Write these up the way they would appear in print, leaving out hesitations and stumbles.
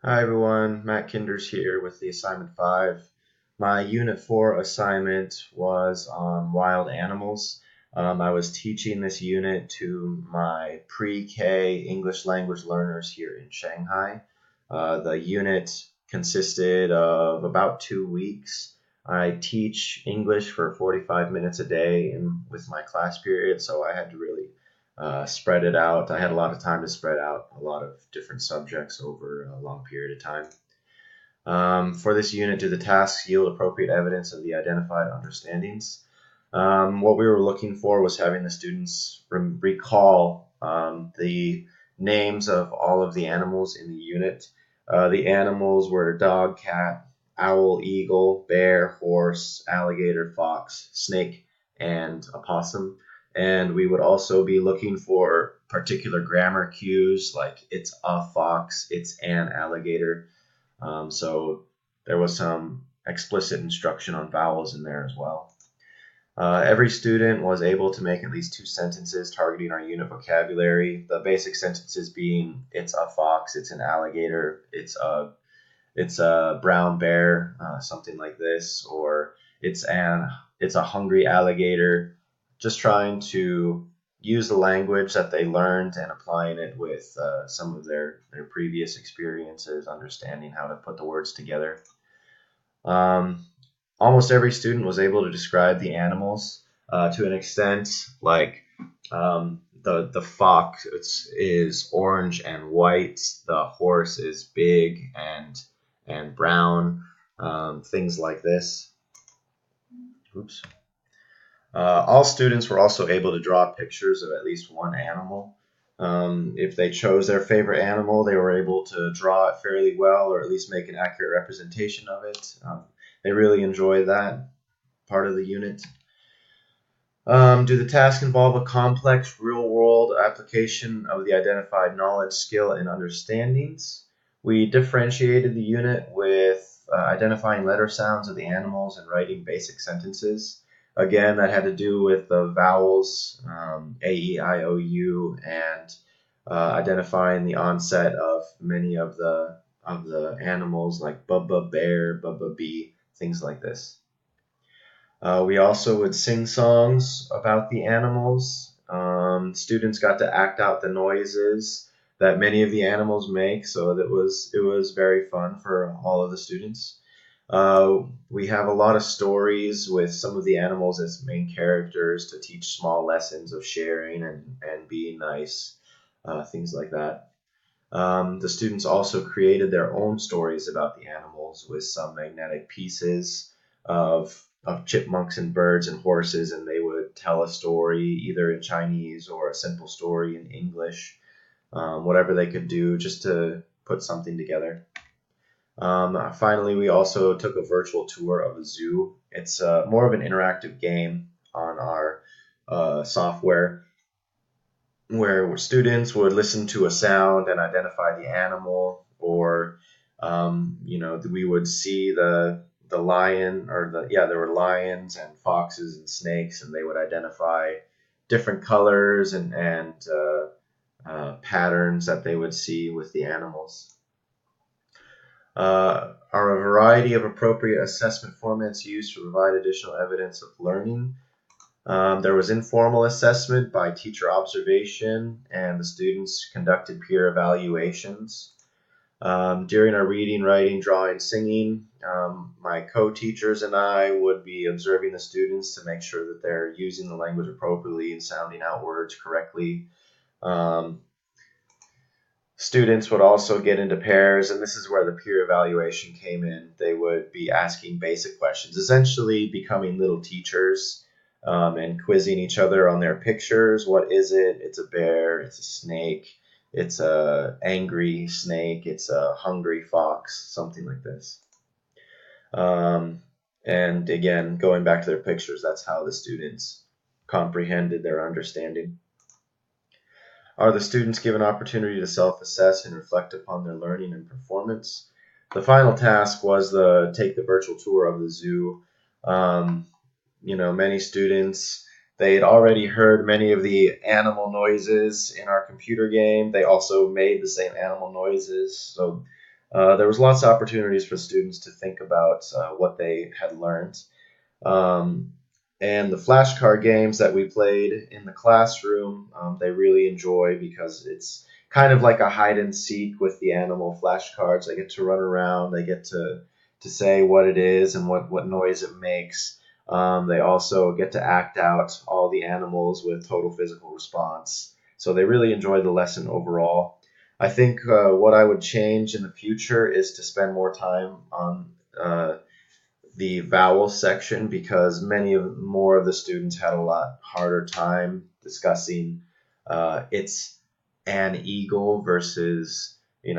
Hi everyone, Matt Kinders here with the assignment 5. My Unit 4 assignment was on wild animals. I was teaching this unit to my pre-K English language learners here in Shanghai. The unit consisted of about 2 weeks. I teach English for 45 minutes a day with my class period, so I had to really spread it out. I had a lot of time to spread out a lot of different subjects over a long period of time. For this unit, do the tasks yield appropriate evidence of the identified understandings? What we were looking for was having the students recall the names of all of the animals in the unit. The animals were dog, cat, owl, eagle, bear, horse, alligator, fox, snake, and opossum. And we would also be looking for particular grammar cues like it's a fox, it's an alligator. So there was some explicit instruction on vowels in there as well. Every student was able to make at least 2 sentences targeting our unit vocabulary. The basic sentences being it's a fox, it's an alligator, it's a brown bear, something like this, or it's a hungry alligator. Just trying to use the language that they learned and applying it with some of their previous experiences, understanding how to put the words together. Um, Almost every student was able to describe the animals to an extent, like the fox is orange and white, the horse is big and brown, things like this. Oops. All students were also able to draw pictures of at least one animal. If they chose their favorite animal, they were able to draw it fairly well, or at least make an accurate representation of it. They really enjoyed that part of the unit. Do the tasks involve a complex real-world application of the identified knowledge, skill, and understandings? We differentiated the unit with identifying letter sounds of the animals and writing basic sentences. Again, that had to do with the vowels, A, E, I, O, U, and identifying the onset of many of the animals like Bubba Bear, Bubba Bee, things like this. We also would sing songs about the animals. Students got to act out the noises that many of the animals make, so it was very fun for all of the students. We have a lot of stories with some of the animals as main characters to teach small lessons of sharing and being nice, things like that. The students also created their own stories about the animals with some magnetic pieces of chipmunks and birds and horses, and they would tell a story either in Chinese or a simple story in English, whatever they could do just to put something together. Finally, we also took a virtual tour of a zoo. It's more of an interactive game on our software where students would listen to a sound and identify the animal, or we would see the lion, or there were lions and foxes and snakes, and they would identify different colors and patterns that they would see with the animals. Are a variety of appropriate assessment formats used to provide additional evidence of learning? There was informal assessment by teacher observation, and the students conducted peer evaluations. During our reading, writing, drawing, singing, my co-teachers and I would be observing the students to make sure that they're using the language appropriately and sounding out words correctly. Um, Students would also get into pairs, and this is where the peer evaluation came in. They would be asking basic questions, essentially becoming little teachers, and quizzing each other on their pictures. What is it? It's a bear, it's a snake, it's a angry snake, it's a hungry fox, something like this. Um, and again, going back to their pictures, that's how the students comprehended their understanding. Are the students given opportunity to self-assess and reflect upon their learning and performance? The final task was take the virtual tour of the zoo. Um, Many students, they had already heard many of the animal noises in our computer game. They also made the same animal noises. So There was lots of opportunities for students to think about what they had learned. Um, and the flashcard games that we played in the classroom, they really enjoy because it's kind of like a hide and seek with the animal flashcards. They get to run around, they get to say what it is and what noise it makes. They also get to act out all the animals with total physical response. So they really enjoy the lesson overall. I think what I would change in the future is to spend more time on the vowel section because more of the students had a lot harder time discussing it's an eagle versus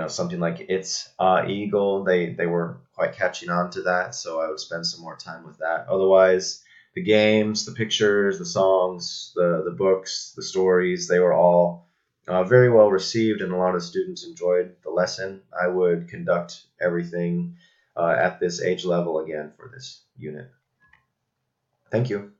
something like it's a eagle. They were quite catching on to that, so I would spend some more time with that. Otherwise, the games, the pictures, the songs, the books, the stories, they were all very well received, and a lot of students enjoyed the lesson. I would conduct everything at this age level again for this unit. Thank you.